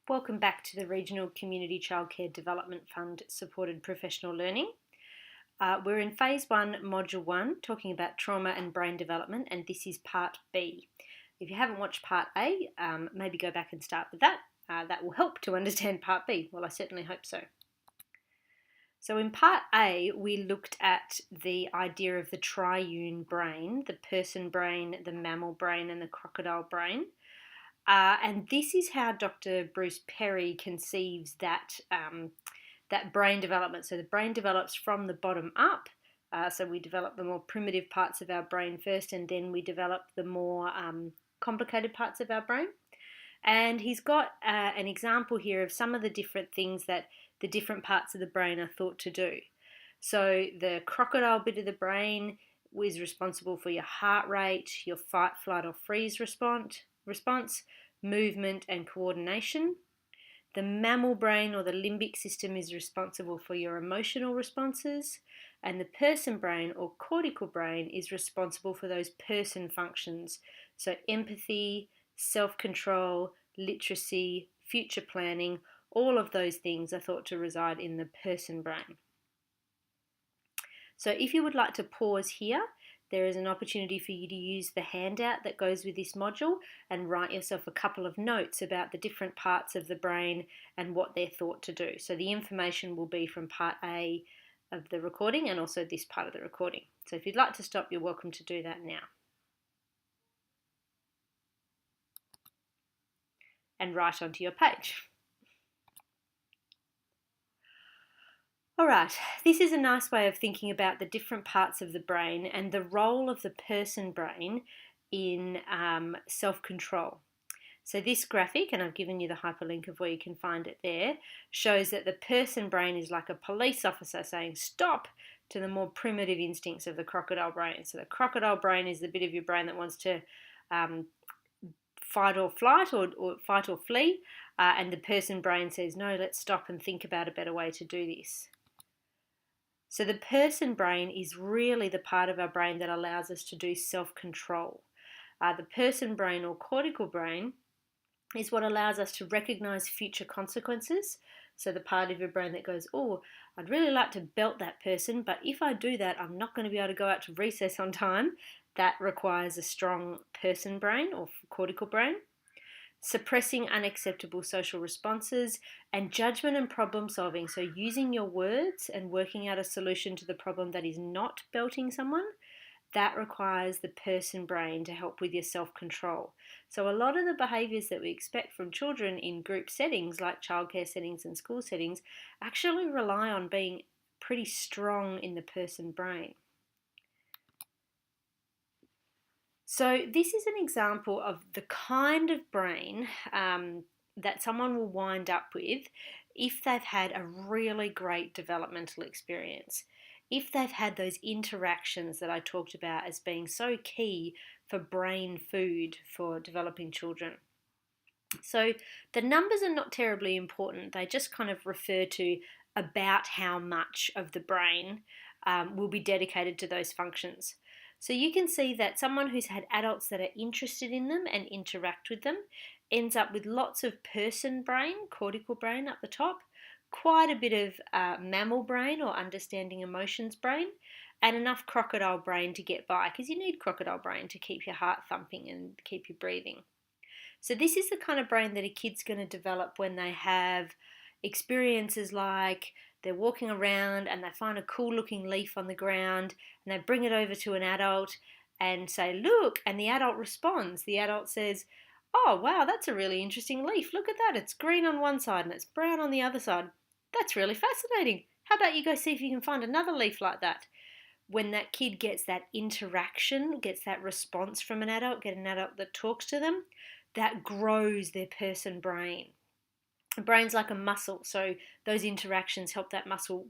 Welcome back to the Regional Community Childcare Development Fund supported professional learning. We're in Phase 1, Module 1, talking about trauma and brain development, and this is Part B. If you haven't watched Part A, maybe go back and start with that. That will help to understand Part B. Well, I certainly hope so. So in Part A, we looked at the idea of the triune brain, the person brain, the mammal brain, and the crocodile brain. And this is how Dr. Bruce Perry conceives that brain development. So the brain develops from the bottom up. So we develop the more primitive parts of our brain first, and then we develop the more complicated parts of our brain. And he's got an example here of some of the different things that the different parts of the brain are thought to do. So the crocodile bit of the brain is responsible for your heart rate, your fight, flight, or freeze response, movement, and coordination. The mammal brain or the limbic system is responsible for your emotional responses, and the person brain or cortical brain is responsible for those person functions, so empathy, self-control, literacy, future planning. All of those things are thought to reside in the person brain. So if you would like to pause here, there is an opportunity for you to use the handout that goes with this module and write yourself a couple of notes about the different parts of the brain and what they're thought to do. So the information will be from Part A of the recording and also this part of the recording. So if you'd like to stop, you're welcome to do that now. And write onto your page. All right, this is a nice way of thinking about the different parts of the brain and the role of the person brain in self-control. So this graphic, and I've given you the hyperlink of where you can find it there, shows that the person brain is like a police officer saying stop to the more primitive instincts of the crocodile brain. So the crocodile brain is the bit of your brain that wants to fight or flight or fight or flee, and the person brain says no, let's stop and think about a better way to do this. So the person brain is really the part of our brain that allows us to do self-control. The person brain or cortical brain is what allows us to recognize future consequences. So the part of your brain that goes, oh, I'd really like to belt that person, but if I do that, I'm not going to be able to go out to recess on time. That requires a strong person brain or cortical brain. Suppressing unacceptable social responses, and judgment and problem solving. So using your words and working out a solution to the problem that is not belting someone, that requires the person brain to help with your self-control. So a lot of the behaviours that we expect from children in group settings like childcare settings and school settings actually rely on being pretty strong in the person brain. So this is an example of the kind of brain that someone will wind up with if they've had a really great developmental experience. If they've had those interactions that I talked about as being so key for brain food for developing children. So the numbers are not terribly important. They just kind of refer to about how much of the brain will be dedicated to those functions. So you can see that someone who's had adults that are interested in them and interact with them ends up with lots of person brain, cortical brain up the top, quite a bit of mammal brain or understanding emotions brain, and enough crocodile brain to get by, because you need crocodile brain to keep your heart thumping and keep you breathing. So this is the kind of brain that a kid's going to develop when they have experiences like they're walking around and they find a cool looking leaf on the ground and they bring it over to an adult and say, look, and the adult responds. The adult says, oh, wow, that's a really interesting leaf. Look at that. It's green on one side and it's brown on the other side. That's really fascinating. How about you go see if you can find another leaf like that? When that kid gets that interaction, gets that response from an adult, get an adult that talks to them, that grows their person brain. The brain's like a muscle, so those interactions help that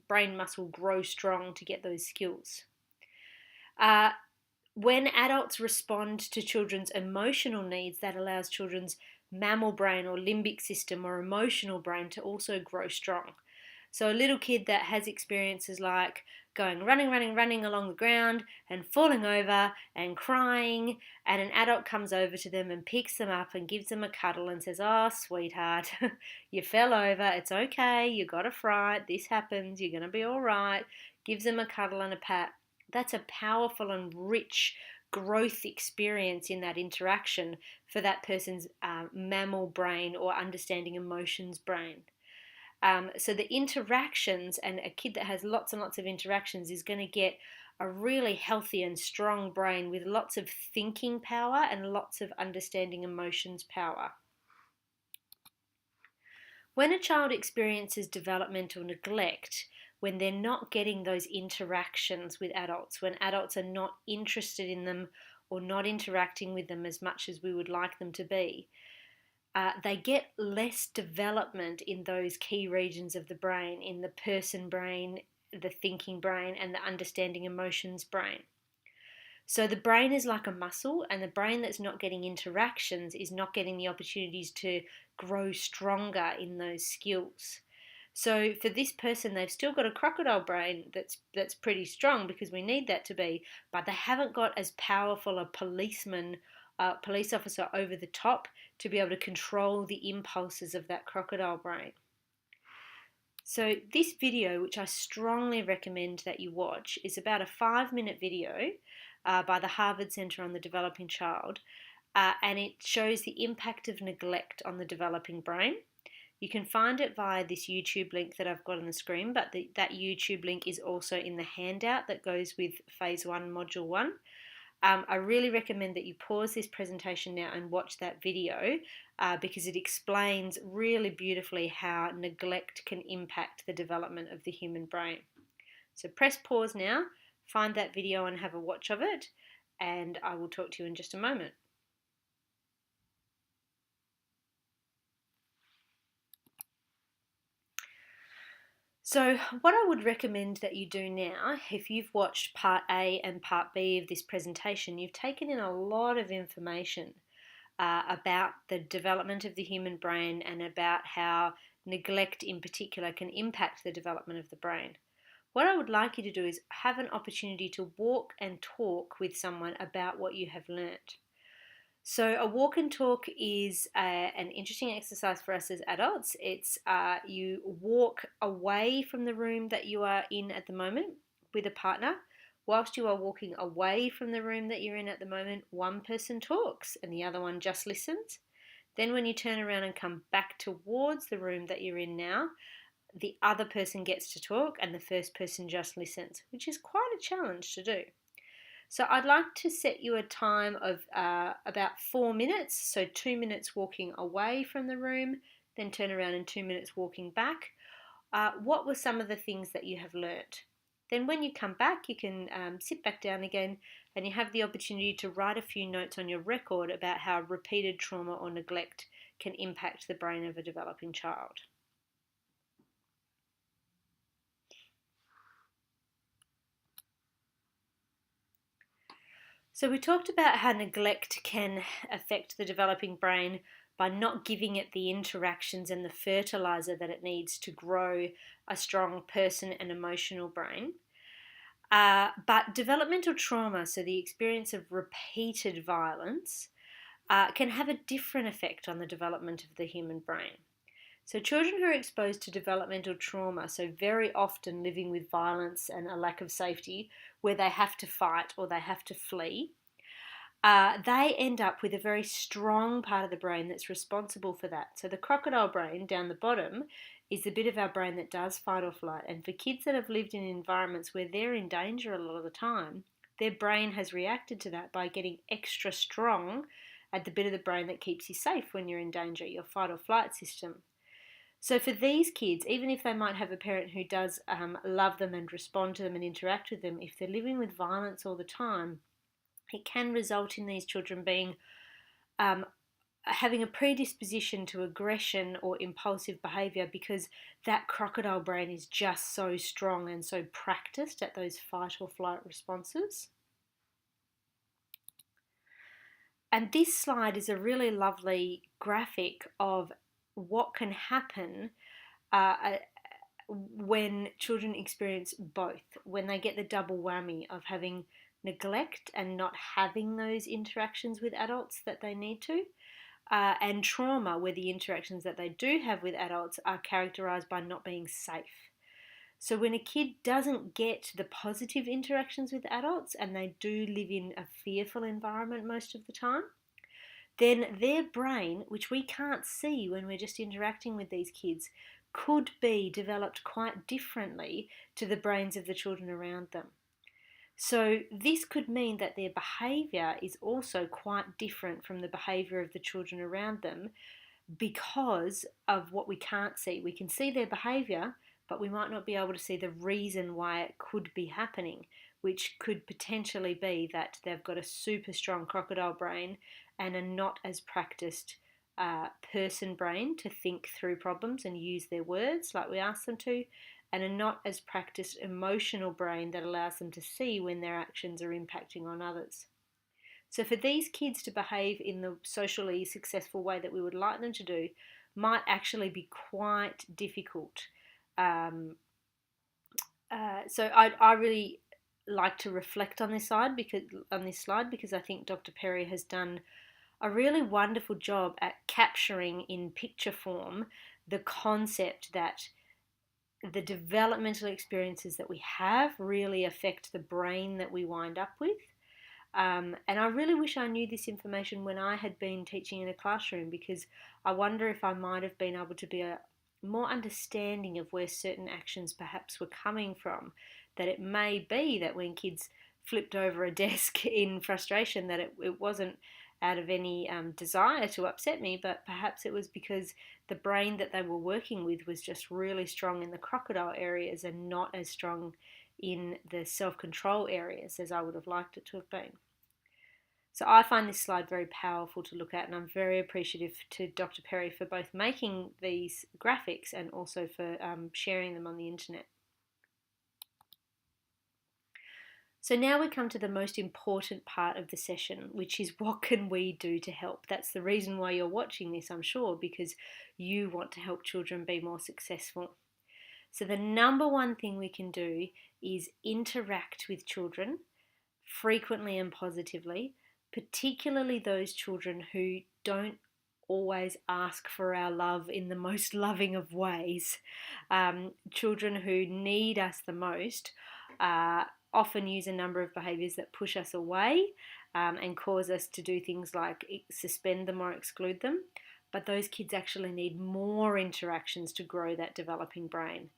brain muscle grow strong to get those skills. When adults respond to children's emotional needs, that allows children's mammal brain or limbic system or emotional brain to also grow strong. So a little kid that has experiences like going running along the ground and falling over and crying, and an adult comes over to them and picks them up and gives them a cuddle and says, "Oh, sweetheart, you fell over, it's okay, you got a fright, this happens, you're going to be all right," gives them a cuddle and a pat. That's a powerful and rich growth experience in that interaction for that person's mammal brain or understanding emotions brain. So the interactions, and a kid that has lots and lots of interactions is going to get a really healthy and strong brain with lots of thinking power and lots of understanding emotions power. When a child experiences developmental neglect, when they're not getting those interactions with adults, when adults are not interested in them or not interacting with them as much as we would like them to be, they get less development in those key regions of the brain, in the person brain, the thinking brain, and the understanding emotions brain. So the brain is like a muscle, and the brain that's not getting interactions is not getting the opportunities to grow stronger in those skills. So for this person, they've still got a crocodile brain that's pretty strong, because we need that to be, but they haven't got as powerful a police officer over the top to be able to control the impulses of that crocodile brain. So this video, which I strongly recommend that you watch, is about a 5-minute video by the Harvard Center on the Developing Child, and it shows the impact of neglect on the developing brain. You can find it via this YouTube link that I've got on the screen, but that YouTube link is also in the handout that goes with Phase 1, Module 1. I really recommend that you pause this presentation now and watch that video because it explains really beautifully how neglect can impact the development of the human brain. So press pause now, find that video and have a watch of it, and I will talk to you in just a moment. So what I would recommend that you do now, if you've watched part A and part B of this presentation, you've taken in a lot of information about the development of the human brain and about how neglect in particular can impact the development of the brain. What I would like you to do is have an opportunity to walk and talk with someone about what you have learnt. So a walk and talk is an interesting exercise for us as adults. It's you walk away from the room that you are in at the moment with a partner. Whilst you are walking away from the room that you're in at the moment, one person talks and the other one just listens. Then when you turn around and come back towards the room that you're in now, the other person gets to talk and the first person just listens, which is quite a challenge to do. So I'd like to set you a time of about 4 minutes, so 2 minutes walking away from the room, then turn around and 2 minutes walking back. What were some of the things that you have learnt? Then when you come back, you can sit back down again and you have the opportunity to write a few notes on your record about how repeated trauma or neglect can impact the brain of a developing child. So we talked about how neglect can affect the developing brain by not giving it the interactions and the fertilizer that it needs to grow a strong person and emotional brain. But developmental trauma, so the experience of repeated violence, can have a different effect on the development of the human brain. So children who are exposed to developmental trauma, so very often living with violence and a lack of safety, where they have to fight or they have to flee, they end up with a very strong part of the brain that's responsible for that. So the crocodile brain down the bottom is the bit of our brain that does fight or flight. And for kids that have lived in environments where they're in danger a lot of the time, their brain has reacted to that by getting extra strong at the bit of the brain that keeps you safe when you're in danger, your fight or flight system. So for these kids, even if they might have a parent who does love them and respond to them and interact with them, if they're living with violence all the time, it can result in these children being having a predisposition to aggression or impulsive behaviour because that crocodile brain is just so strong and so practiced at those fight or flight responses. And this slide is a really lovely graphic of what can happen when children experience both, when they get the double whammy of having neglect and not having those interactions with adults that they need to, and trauma, where the interactions that they do have with adults are characterized by not being safe. So when a kid doesn't get the positive interactions with adults and they do live in a fearful environment most of the time, then their brain, which we can't see when we're just interacting with these kids, could be developed quite differently to the brains of the children around them. So this could mean that their behaviour is also quite different from the behaviour of the children around them because of what we can't see. We can see their behaviour, but we might not be able to see the reason why it could be happening, which could potentially be that they've got a super strong crocodile brain and a not as practiced person brain to think through problems and use their words like we ask them to, and a not as practiced emotional brain that allows them to see when their actions are impacting on others. So for these kids to behave in the socially successful way that we would like them to do might actually be quite difficult. So I really like to reflect on this slide because I think Dr. Perry has done a really wonderful job at capturing in picture form the concept that the developmental experiences that we have really affect the brain that we wind up with. And I really wish I knew this information when I had been teaching in a classroom, because I wonder if I might have been able to be a more understanding of where certain actions perhaps were coming from. That it may be that when kids flipped over a desk in frustration, that it wasn't out of any desire to upset me, but perhaps it was because the brain that they were working with was just really strong in the crocodile areas and not as strong in the self-control areas as I would have liked it to have been. So I find this slide very powerful to look at, and I'm very appreciative to Dr. Perry for both making these graphics and also for sharing them on the internet. So now we come to the most important part of the session, which is what can we do to help? That's the reason why you're watching this, I'm sure, because you want to help children be more successful. So the number one thing we can do is interact with children frequently and positively, particularly those children who don't always ask for our love in the most loving of ways. Children who need us the most often use a number of behaviours that push us away and cause us to do things like suspend them or exclude them. But those kids actually need more interactions to grow that developing brain,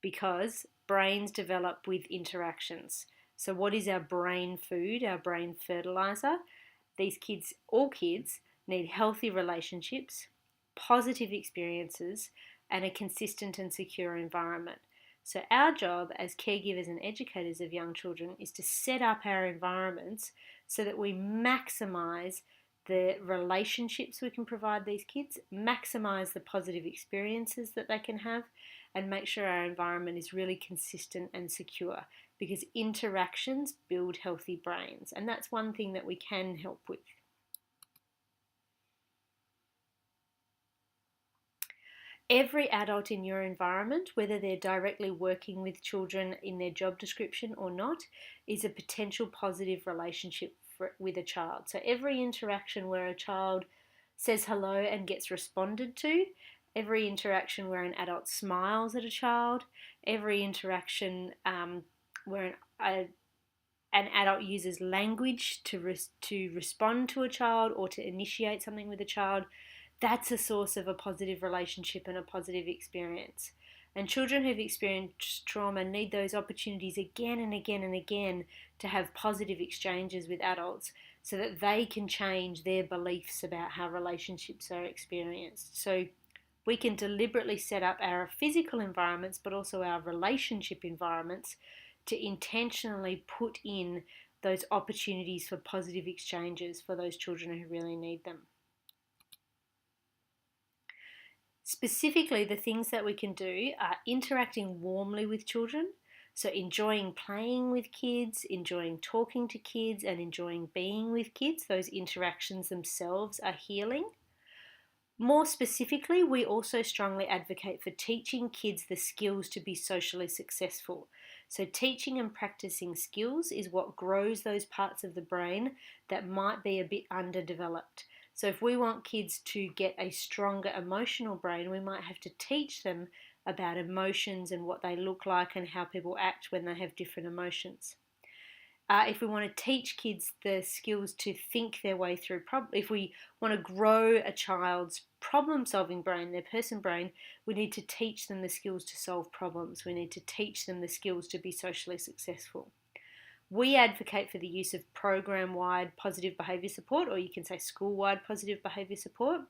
because brains develop with interactions. So what is our brain food, our brain fertilizer? These kids, all kids, need healthy relationships, positive experiences, and a consistent and secure environment. So our job as caregivers and educators of young children is to set up our environments so that we maximise the relationships we can provide these kids, maximise the positive experiences that they can have, and make sure our environment is really consistent and secure, because interactions build healthy brains, and that's one thing that we can help with. Every adult in your environment, whether they're directly working with children in their job description or not, is a potential positive relationship with a child. So every interaction where a child says hello and gets responded to, every interaction where an adult smiles at a child, every interaction where an adult uses language to respond to a child or to initiate something with a child, that's a source of a positive relationship and a positive experience. And children who've experienced trauma need those opportunities again and again and again to have positive exchanges with adults so that they can change their beliefs about how relationships are experienced. So we can deliberately set up our physical environments, but also our relationship environments, to intentionally put in those opportunities for positive exchanges for those children who really need them. Specifically, the things that we can do are interacting warmly with children, so enjoying playing with kids, enjoying talking to kids, and enjoying being with kids. Those interactions themselves are healing. More specifically, we also strongly advocate for teaching kids the skills to be socially successful. So, teaching and practicing skills is what grows those parts of the brain that might be a bit underdeveloped. So, if we want kids to get a stronger emotional brain, we might have to teach them about emotions and what they look like and how people act when they have different emotions. If we want to teach kids the skills to think their way through if we want to grow a child's problem solving brain, their person brain, we need to teach them the skills to solve problems. We need to teach them the skills to be socially successful. We advocate for the use of program wide positive behaviour support, or you can say school wide positive behaviour support.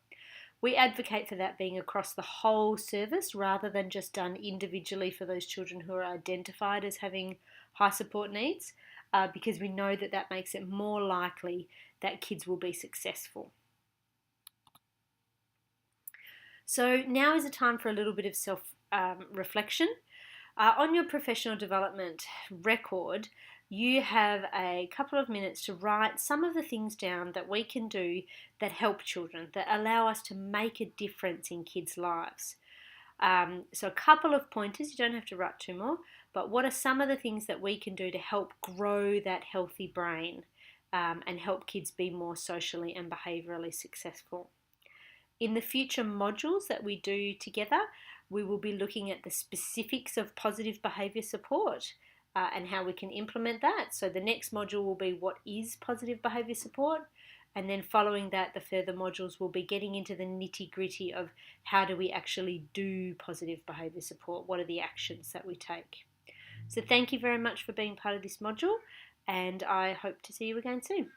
We advocate for that being across the whole service rather than just done individually for those children who are identified as having high support needs, because we know that that makes it more likely that kids will be successful. So now is a time for a little bit of self-reflection. On your professional development record, you have a couple of minutes to write some of the things down that we can do that help children, that allow us to make a difference in kids' lives. So a couple of pointers, you don't have to write two more, but what are some of the things that we can do to help grow that healthy brain and help kids be more socially and behaviourally successful? In the future modules that we do together, we will be looking at the specifics of positive behaviour support and how we can implement that. So the next module will be what is positive behaviour support, and then following that, the further modules will be getting into the nitty-gritty of how do we actually do positive behaviour support, what are the actions that we take. So thank you very much for being part of this module, and I hope to see you again soon.